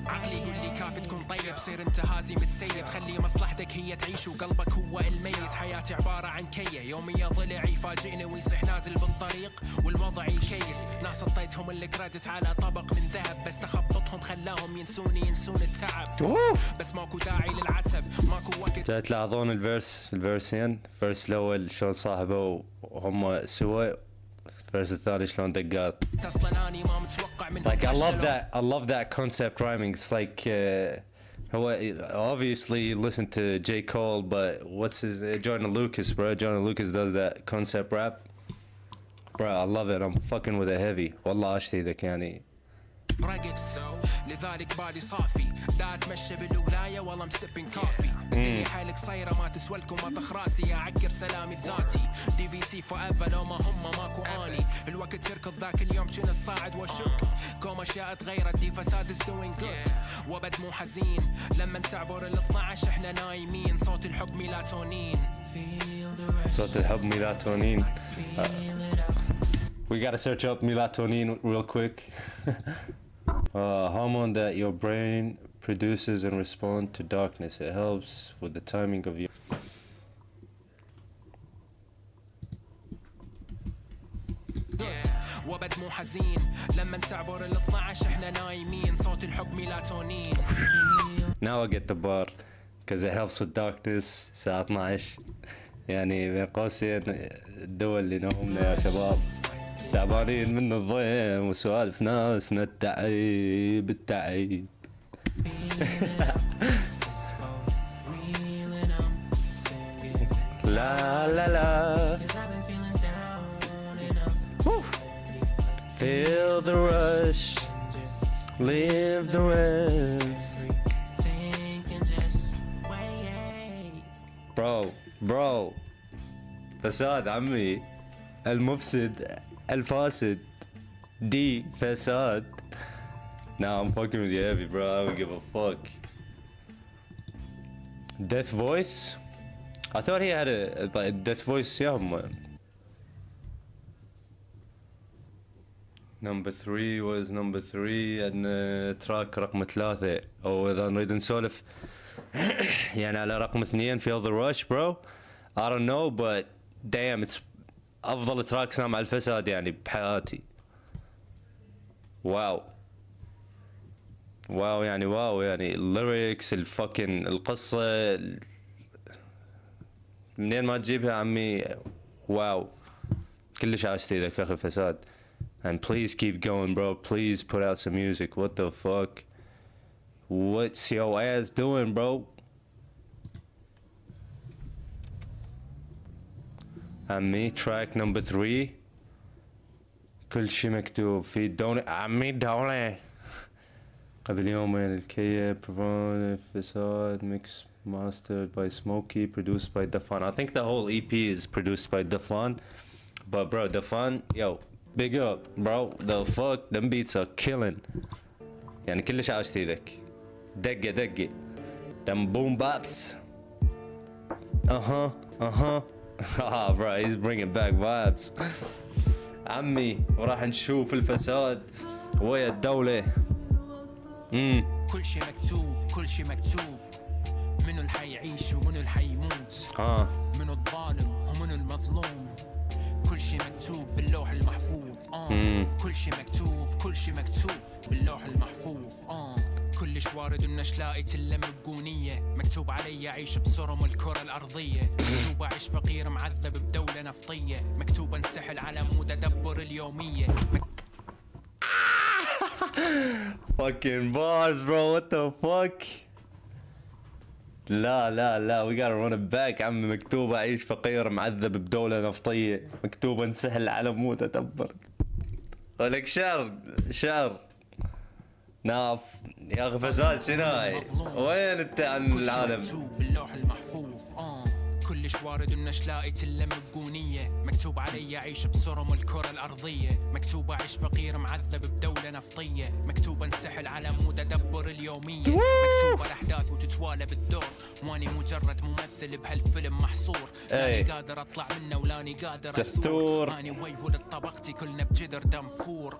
عقلي يقول لي كافي تكون طيب، صير انت هازي متسيد، خلي مصلحتك هي تعيش وقلبك هو الميت. حياتي عبارة عن كية، يوميا ضلع يفاجئني ويصيح نازل بالطريق والوضع يكيس. ناس اعطيتهم الكريدت على طبق من ذهب، بس تخبطهم خلاهم ينسون التعب. بس ماكو داعي للعتب، ماكو وقت. تلاحظون الفيرسين، الفيرس الاول شلون صاحبه وهم سوا، الفيرس الثاني شلون دقات. اصلا اني ما متوقع من Like I love that concept rhyming. It's like هو obviously you listen to J. Cole, but what's his Jordan Lucas, bro? Jordan Lucas does that concept rap. Bro, I love it. I'm fucking with it heavy. والله اشتي ذاك يعني. رقت لذلك بالي صافي، دا اتمشى بالولايه والله مسبين كافي. الدنيا حالك صايره ما تسوى لكم اطخ راسي، اعكر سلامي الذاتي. دي في تي فور لو ما هم ماكو اني. الوقت يركض ذاك اليوم كنا صاعد واشك، كوم اشياء تغيرت دي فساد is doing good. وابد مو حزين لما تعبر ال 12 احنا نايمين. صوت الحب ميلاتونين، صوت الحب ميلاتونين. We gotta search up melatonin real quick. Hormone that your brain produces in response to darkness. It helps with the timing of your. وابد مو حزين لما تعبر ال 12 احنا نايمين. صوت الحب ميلاتونين. Now I get the bar because it helps with darkness. الساعة 12 يعني بين قوسين الدول اللي نومنا يا شباب، تعبانين من الضيم وسوالف ناسنا التعيب. لا لا لا. Feel the rush, live the rest. Bro فساد عمي، المفسد الفاسد دي فساد. Nah, I'm fucking with you heavy, bro. I don't give a fuck. Death Voice? I thought he had a Death Voice. Yeah, man. Number 3 was number 3 and تراك رقم 3. أو إذا نريد نسولف يعني على رقم 2 Feel the Rush, bro. I don't know, but damn, it's أفضل تراك سامع الفساد يعني بحياتي. واو يعني الليركس الفاكن القصة منين ما تجيبها عمي. واو كلش عاشتي ذاك أخي فساد. And please keep going, bro. Please put out some music. What the fuck? What's your ass doing, bro? عمي track number 3 كل شي مكتوب في عمي دولة قبل يومين. الكية Provon فساد mix mastered by Smokey, produced by Dafan. I think the whole EP is produced by Dafan, but bro, Dafan, yo, big up, bro. The fuck, them beats are killing. يعني كلش عاشتي ذاك دقة them boom baps. Ah, bro, he's bringing back vibes. عمي وراح نشوف الفساد ويا الدولة. كل شي مكتوب منو اللي حيعيش ومنو اللي حيموت. منو الظالم ومنو المظلوم. كل شي مكتوب باللوح المحفوظ. كل شي مكتوب باللوح المحفوظ. كلش وارد انش لاقي تلم بقونية، مكتوب علي اعيش بصرم الكرة الارضية، مكتوب اعيش فقير معذب بدولة نفطية، مكتوب انسحل على مود ادبر اليومية. Fucking bars, bro. What the fuck? لا we gotta run it back. عمي مكتوب اعيش فقير معذب بدولة نفطية، مكتوب انسحل على مود ادبر. ولك شعر ناف يا اخي فساد. شنو هاي؟ وين انت عن العالم؟ باللوح المحفوظ. كل كلش وارد انش لاقي تلم بقونية مكتوب علي اعيش بصرم الكرة الارضية مكتوب اعيش فقير معذب بدولة نفطية مكتوب انسحل على مود ادبر اليومية مكتوب الاحداث وتتوالى بالدور واني مجرد ممثل بهالفيلم محصور لاني قادر اطلع منه ولاني قادر اثور اني ويولد طبختي كلنا بجدر دمفور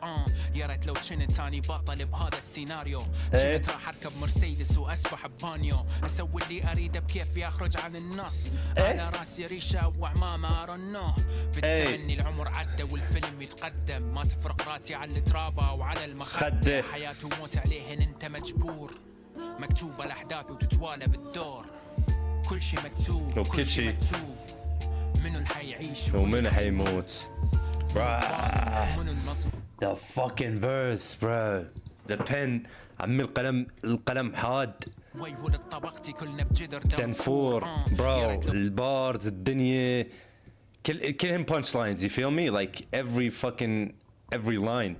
يا ريت لو كنت اني بطل بهذا السيناريو كنت راح اركب مرسيدس واسبح ببانيو اسوي اللي اريده بكيفي اخرج عن النص على راسي ريشه وعمامه ارنوه بتسمني العمر عدى والفيلم يتقدم ما تفرق راسي على الترابه وعلى المخده حياه وموت عليهن انت مجبور مكتوبه الاحداث وتتوالى بالدور كل شي مكتوب وكل شي مكتوب منو اللي حيعيش ومنو حيموت The fucking verse bro the pen عمي القلم حاد ويولد طبختي كلنا بجدر دنفور برو البارز الدنيا كلهم punch lines you feel me like every line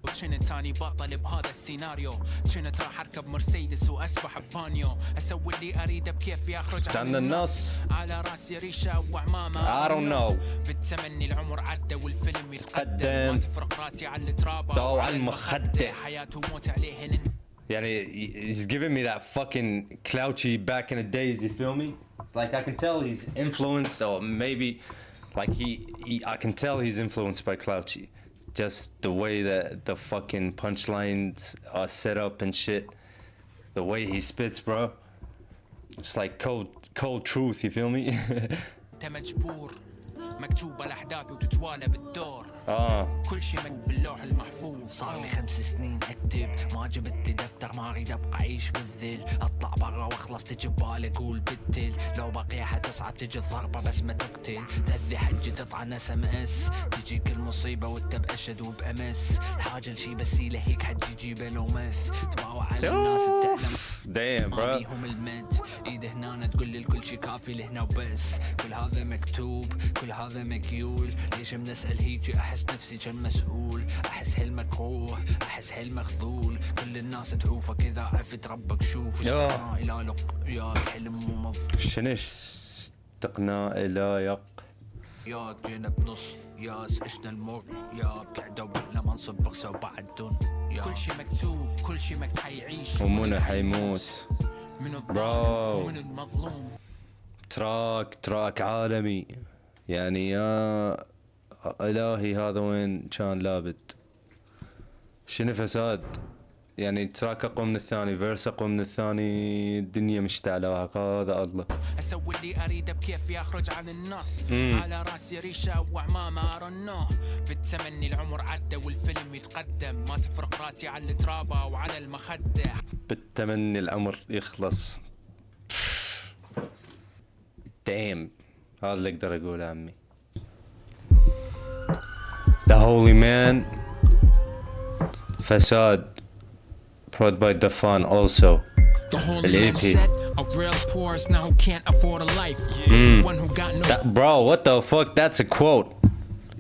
كنت اني بطل بهذا السيناريو كنت راح اركب مرسيدس واسبح ببانيو اسوي اللي اريده بكيفي اخرج عن النص على راسي ريشه وعمامه I don't know بتسمني العمر عدى والفيلم يتقدم ما تفرق راسي على الترابه او على المخده حياه وموت عليهن يعني he's giving me that fucking clouchy back in the days you feel me it's like I can tell he's influenced or maybe like I can tell he's influenced by Clouchy just the way that the fucking punchlines are set up and shit the way he spits bro it's like cold truth you feel me انت مجبور مكتوبة الأحداث وتتوالى بالدور كل شي مكتوب باللوح المحفوظ صار لي 5 سنين أكتب ما جبت لي دفتر ما أريد أبقى أعيش بالذل أطلع برا وأخلص تجي ببالي أقول بدل لو بقية حتصعب تجي الضربة بس ما تقتل تأذي حجي تطعن SMS تجيك المصيبة وأنت بأشد وبأمس الحاجة لشي بس لهيك حد يجيبه لو مث تباوع على الناس Damn bro بيهم المد إيده هنا تقول لي الكل شي كافي لهنا وبس كل هذا مكتوب كل هذا مكيول ليش بنسأل هيجي أحس نفسي كان مسؤول أحس هالمكروه أحس هالمخذول كل الناس تعوفه كذا عفت ربك شوف اشتقنا إلى لقياك حلم ومض شنش اشتقنا إلى يق ياك جينا بنص ياس عشنا المر يا بقعدة ولا ما نصبر سوا بعد دون كل شي مكتوب كل شي حيعيش ومنو حيموت من الظالم ومن المظلوم تراك عالمي يعني يا إلهي هذا وين كان لابد شنو فساد يعني تراك أقوى من الثاني فيرس أقوى من الثاني الدنيا مشتعلة هذا الله أسوي اللي أريده بكيفي أخرج عن النص على راسي ريشة وعمامة أرنوه بتسمني العمر عدى والفيلم يتقدم ما تفرق راسي على الترابة وعلى المخدة بالتمني العمر يخلص دايم هذا اللي أقدر أقوله عمي The Holy Man فساد prod by Dafan also The Holy Man said of real poor now who can't afford a life the one who got no bro what the fuck that's a quote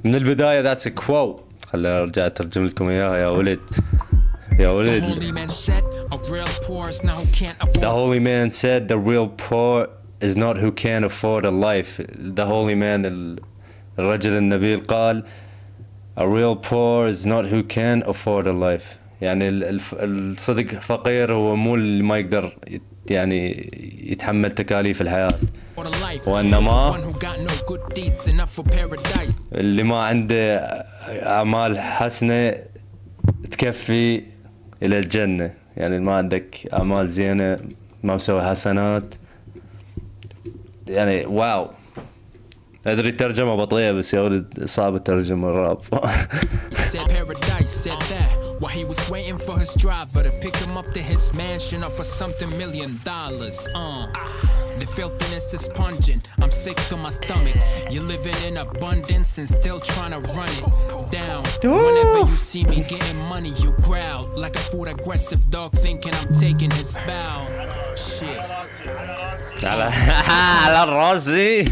من البداية that's a quote خليني أرجع أترجم لكم إياها يا ولد يا ولد The Holy Man said of real poor now who can't afford The Holy Man said the real poor is not who can't afford a life The Holy Man الرجل النبيل قال A real poor is not who can afford a life يعني الصدق فقير هو مو اللي ما يقدر يعني يتحمل تكاليف الحياة وإنما اللي ما عنده أعمال حسنة تكفي إلى الجنة يعني ما عندك أعمال زينة ما مسوي حسنات يعني واو أدري ترجمة بطيئة بس يا ولد صعب الترجمة الراب said paradise said that while he was waiting for his driver to pick him up to his mansion or for something $1 million the filthiness is pungent I'm sick to my stomach you're living in abundance and still trying to run it down whenever you see me getting money you growl like a food aggressive dog thinking I'm taking his bow shit على الراسي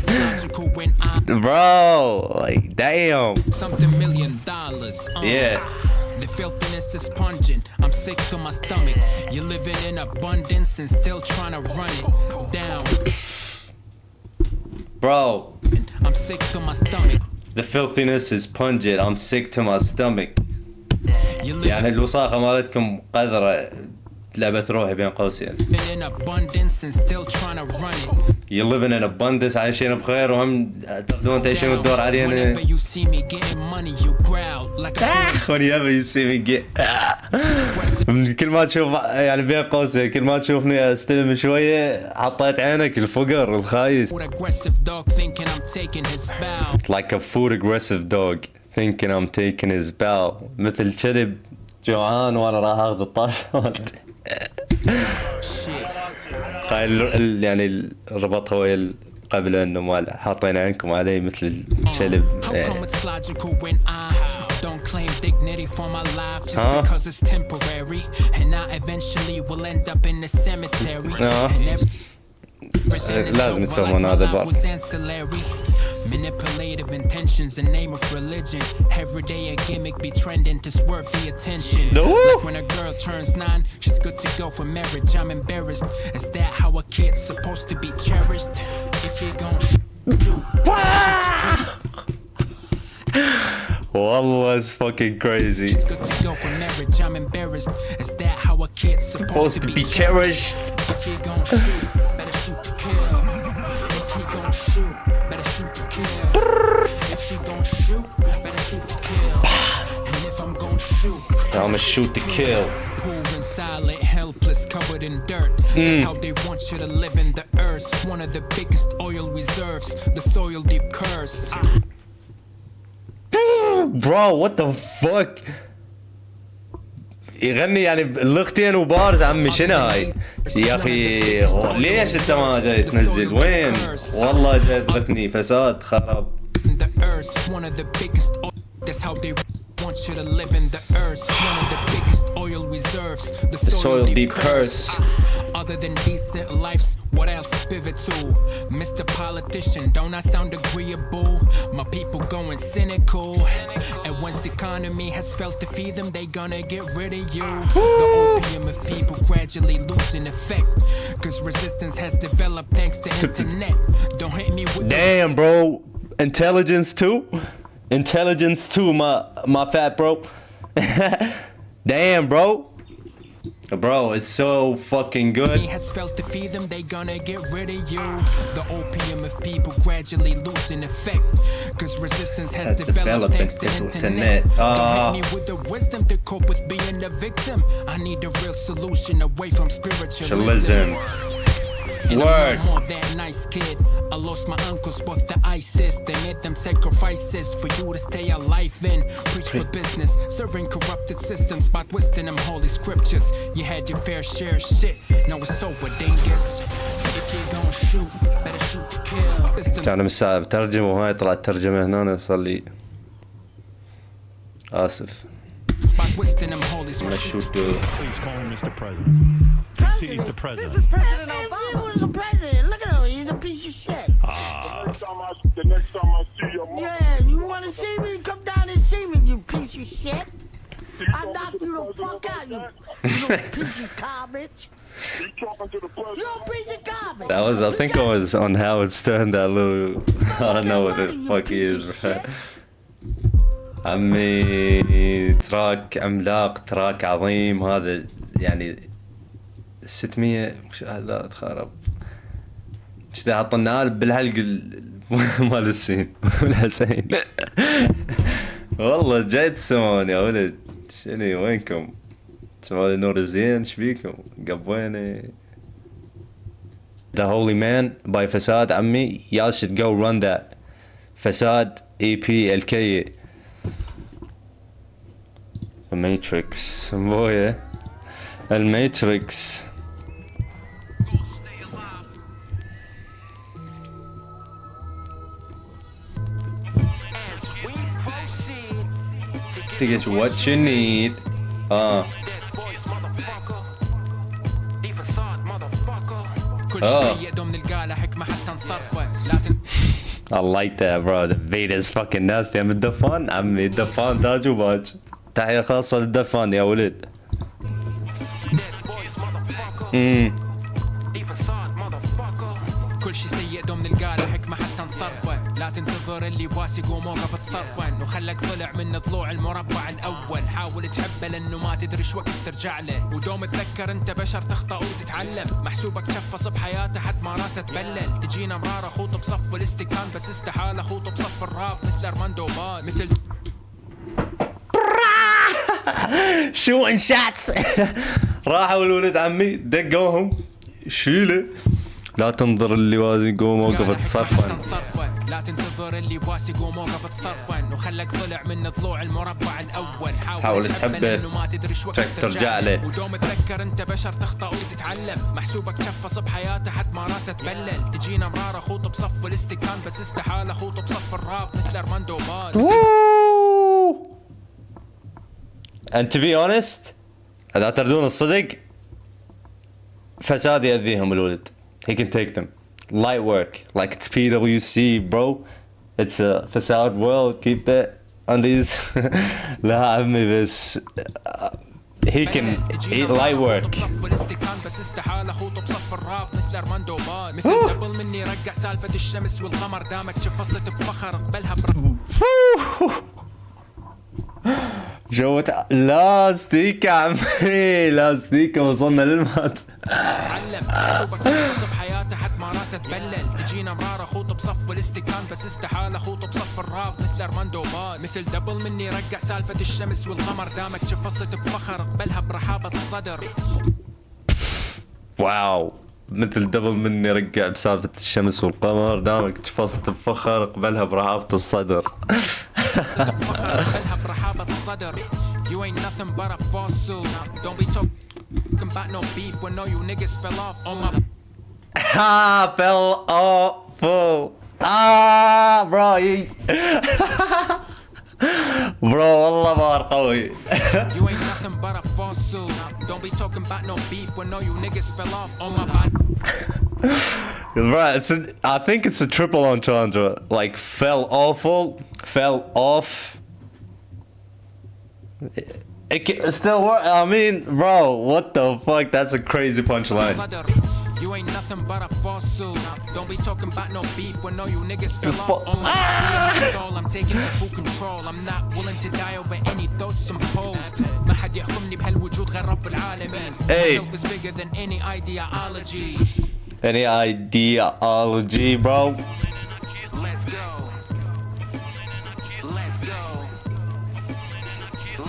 bro like damn something $1 million yeah The filthiness is pungent I'm sick to my stomach You're living in abundance and still trying to run it down Bro, I'm sick to my stomach. the filthiness is pungent. I'm sick to my stomach. You live يعني الوساخة مالتكم قذرة. لعبة روحي بين قوسين. in abundance and still trying to run it. You living in abundance, عايشين بخير وهم تقدرون تعيشون الدور علينا. Whenever you see me getting money, you growl like a whenever you see me get. كل ما تشوف يعني بين قوسين كل ما تشوفني استلم شوية حطيت عينك الفقر الخايس. aggressive dog thinking I'm taking his bow. Like a food aggressive dog thinking I'm taking his bow. مثل كلب جوعان وانا راح اخذ الطاسة مالته. يعني الربط هو قبل انه مال حاطين عينكم علي مثل الكلب. How come it's logical when I don't claim dignity for my life just because it's temporary and I eventually will end up in the cemetery and everything is لازم over يتفهمون like هذا my life البعض. was ancillary. Manipulative intentions in name of religion. Every day a gimmick be trending to swerve the attention. Like when a girl turns 9, she's good to go for marriage. I'm embarrassed. Is that how a kid's supposed to be cherished? If you gon' shoot, والله it's fucking crazy. she's good to go for marriage. I'm embarrassed. Is that how a kid's supposed to be cherished? If you gon' shoot, better shoot to kill. If you gon' shoot, better shoot to kill. If she gon' shoot, better shoot to kill. And if I'm gon' shoot, I'ma shoot to kill. cool and silent, helpless, covered in dirt. That's how they want you to live in the earth. One of the biggest oil reserves, the soil deep curse. Bro, what the fuck? يغني يعني اللغتين وبارد عمي شنو هاي؟ يا اخي ليش انت ما جاي تنزل؟ وين؟ والله جاي تغثني فساد خراب. The earth, one of the biggest oil. That's how they want you to live in the earth. One of the biggest oil reserves, the soil deep curse. Other than decent lives, what else pivot to? Mr. Politician, don't I sound agreeable? My people going cynical. And once the economy has failed to feed them, they gonna get rid of you. The opium of people gradually losing effect. Cause resistance has developed thanks to internet. Don't hit me with Damn, bro. Intelligence too? Intelligence too, my fat bro. Damn, bro. Bro, it's so fucking good. has failed to feed them, they gonna get rid of you. The opium of people gradually losing effect. Cause resistance has developed thanks to internet. Don't hit me with the wisdom to cope with being a victim. I need a real solution away from spiritualism. And Word. I'm no more that nice kid. I lost my uncles both to ISIS. They made them sacrifices for you to stay alive in. Preach for business, serving corrupted systems by twisting them holy scriptures. You had your fair share of shit. Now it's over, dingus. If you gon' shoot, better shoot to kill. كان مساعد ترجمة وهاي طلعت ترجمة هنا صار لي آسف. By twisting them holy I scriptures. should Please call him Mr. President. He's the president. This is President Obama. He was the president. Look at him. He's a piece of shit. The next time I see your mom, Yeah, you want to see me? Come down and see me, you piece of shit. I knock you the fuck out, you little piece of garbage. you talking to the president. You a piece of garbage. That was, I think I was on Howard Stern, that little, I don't know what the fuck he is, bro. عمي تراك عملاق تراك عظيم هذا يعني 600 لا تخرب ايش ذا حطنا بالحلق مال السين والحسين والله جاي تسمعون يا ولد شنو وينكم تسمعون نور الزين ايش بيكم قبويني The Holy Man by فساد عمي y'all should go run that فساد EP الكي The Matrix مويه الماتريكس to get what you need I like that bro the beat is fucking nasty I'm الدفان عمي الدفان تاج وباج تحية خاصة للدفان يا ولد كل شي سيء دوم نلقى له حكمة حتى كان صرفه لا تنتظر اللي باسي قوم وقف تصرفن وخلك طلع من ضلوع المربع الاول حاول تحبه لانه ما تدري شو وقت ترجع له ودوم تذكر انت بشر تخطأ وتتعلم محسوبك شفص بحياته حد ما راسه تبلل تجينا مرارة خوط بصف الاستكان بس استحالة خوط بصف الراب مثل ارماندو باد مثل شو انشات راحوا الولد عمي دقوهم شيله لا تنظر اللي وازن قوم وقفت صرفا لا تنتظر اللي باسي قوم وقفت صرفا وخلك طلع من ضلوع المربع الاول حاول تحبه لانه ما تدري شو وقت ترجع له ودوم تذكر انت بشر تخطأ وتتعلم محسوبك شفص بحياته حد ما راسه تبلل تجينا مرارة خوط بصف الاستكان بس استحالة خوط بصف الراب مثل ارماندو باد And to be honest اذا تردون الصدق فساد يأذيهم الولد he can take them light work like it's PWC bro it's a facade world keep that undies لا عمي بس he can eat light work بس استحالة خوط بصف الراب مثل ارماندو باد مثل قبل مني رجع سالفة الشمس والقمر دامك شفصت بفخر قبلها جوت لاستيكة عمي لاستيكة وصلنا للمات تعلم محسوبك تنتصب حياته حد ما راسه تبلل تجينا مرارة خوط بصف الاستكان بس استحالة خوط بصف الراب مثل ارماندو باد مثل دبل مني رجع سالفة الشمس والقمر دامك شفصت بفخر قبلها برحابة الصدر واو مثل دبل مني رجع بسالفة الشمس والقمر دامك شفصت بفخر قبلها برحابة الصدر بفخر قبلها برحابة الصدر You ain't nothing but a fossil Don't be talking about no beef when all you niggas fell off on my fell off bro bro والله بار قوي You ain't nothing but a fossil Don't be talking about no beef when all you niggas fell off on my body Right, I think it's a triple entendre. Like fell off. It still work. I mean, bro, what the fuck? That's a crazy punchline. You ain't nothing but a fossil. Don't be talking about no beef when all you niggas fell off on my body. I'm taking the full control. I'm not willing to die over any thoughts imposed. ما حد يحكمني بهالوجود غير رب العالمين. Myself is bigger than any ideology. Any ideology, bro? Let's go. Let's go.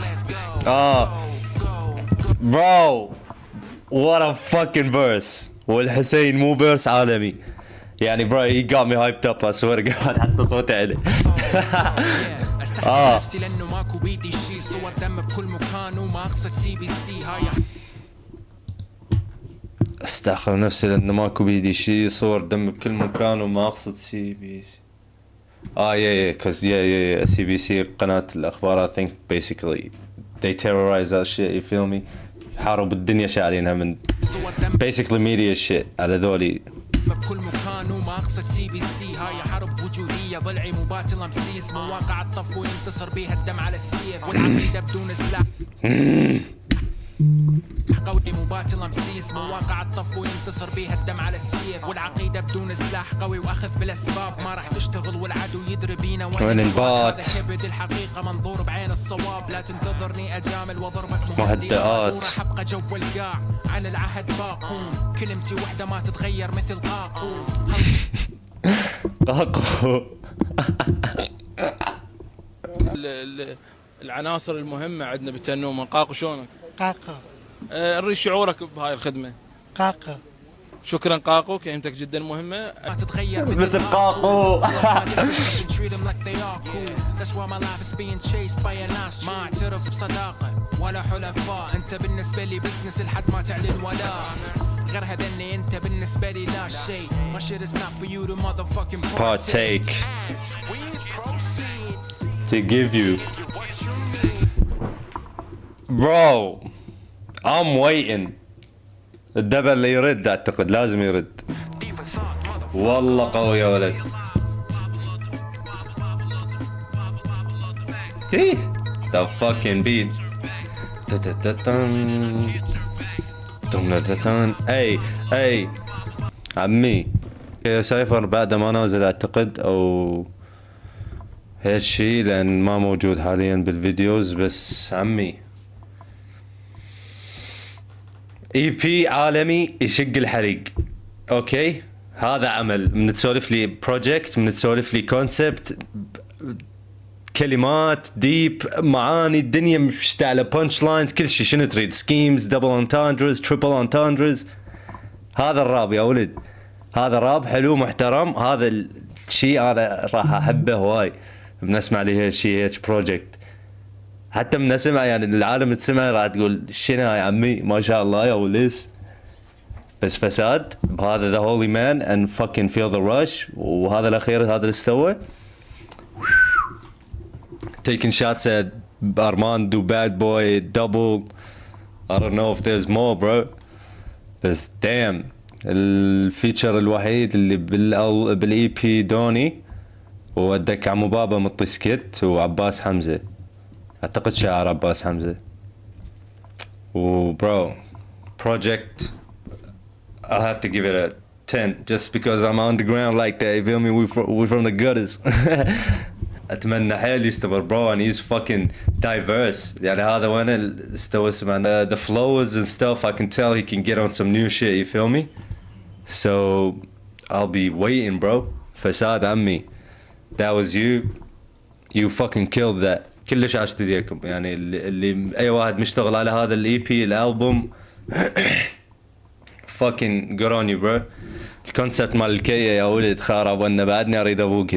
Let's go. Bro, what a fucking verse. والحسين مو verse عالمي. يعني bro, he got me hyped up. I swear to God, حتى صوتي عليه. استحمل نفسي لانه ماكو بيدي شي صور دم بكل مكان وما اقصد CBC هاي استأخر نفسي لأنه ماكو بيدي شي صور دم بكل مكان وما أقصد CBC cause CBC قناة الأخبار I think basically they terrorize that shit you feel me حارب الدنيا شاعلينها من basically media shit على ذولي بكل مكان وما اقصد CBC هاي حرب وجودية ضلعي مباتل امسيس مواقع الطف وينتصر بيها الدم على السيف والعقيدة بدون سلاح قوي مباتل امسيس مواقع الطف وينتصر بيها الدم على السيف والعقيدة بدون سلاح قوي واخذ بالاسباب ما راح تشتغل والعدو يدري بينا وين البات هذا كبد الحقيقة منظور بعين الصواب لا تنتظرني اجامل واضربك مهدئات وراح ابقى جو القاع عن العهد باقون كلمتي وحدة ما تتغير مثل قاقو العناصر المهمة عندنا بالتنومة قاقو شلونك؟ قاقو نريد شعورك بهاي الخدمة قاقو شكرا قاقو كلمتك جدا مهمة ما تتغير مثل قاقو ما اعترف بصداقة ولا حلفاء انت بالنسبة لي بزنس لحد ما تعلن ولا غير هذا اني انت بالنسبة لي لا شيء ما shit is not for you to motherfucking partake to give you bro I'm waiting الدبل اللي يرد اعتقد لازم يرد والله قوي يا ولد ايه the fucking beat اي عمي سايفر بعد ما نازل اعتقد او هالشي لان ما موجود حاليا بالفيديوز. بس عمي اي بي عالمي يشق الحريق. اوكي هذا عمل من تسولف لي بروجكت، من تسولف لي كونسبت، كلمات ديب، معاني، الدنيا مشتعله، بانش لاينز، كل شيء. شنو تريد؟ سكيمز، دبل انتاندرز، تريبل انتاندرز. هذا الراب يا ولد، هذا راب حلو محترم. هذا الشيء انا راح احبه هواي بنسمع لي هالشيء هيك بروجكت. حتى من اسمع يعني العالم تسمع راح تقول شنو يا عمي ما شاء الله يا وليس. بس فساد بهذا ذا هولي مان and fucking feel the rush. وهذا الاخير هذا اللي استوى taking shots at Armando, Bad Boy, Double. I don't know if there's more bro. بس damn الفيتشر الوحيد اللي بالاي بي دوني ودك عمو بابا مطي سكت وعباس حمزة. اعتقد شاعر عباس حمزة. وبرو project I'll have to give it a 10 just because I'm underground like that. You feel me? We from the gutters. اتمنى حيل يستمر bro and he's fucking diverse. يعني هذا وين استوى سمعنا the flows and stuff. I can tell he can get on some new shit. You feel me? So I'll be waiting bro. فساد عمي that was you fucking killed that. كلش عاشت ايديكم يعني اللي اي واحد مشتغل على هذا الاي بي الالبوم fucking good on you bro. الكونسبت مال الكية يا ولد خارب وانا بعدني اريد ابوك.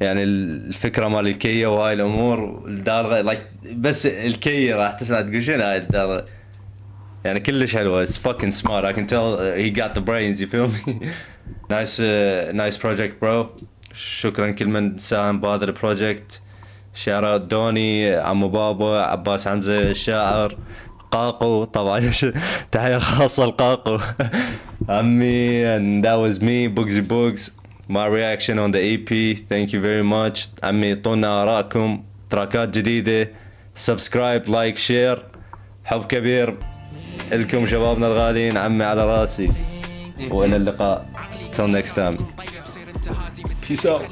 يعني الفكرة مال الكية وهاي الامور الدالغة like بس الكية راح تسمع تقول شنو هاي الدالغة. يعني كلش حلوة. It's fucking smart. I can tell he got the brains. You feel me? nice project bro. شكرا كل من ساهم بهذا البروجكت. shout out دوني، عمو بابا، عباس حمزة الشاعر، قاقو طبعا تحية خاصة لقاقو عمي. and that was me Bugsy Bugs. my reaction on the EP. thank you very much عمي. طونا آراءكم، تراكات جديدة، سبسكرايب لايك شير. حب كبير لكم شبابنا الغاليين عمي على راسي. والى اللقاء till next time. peace out.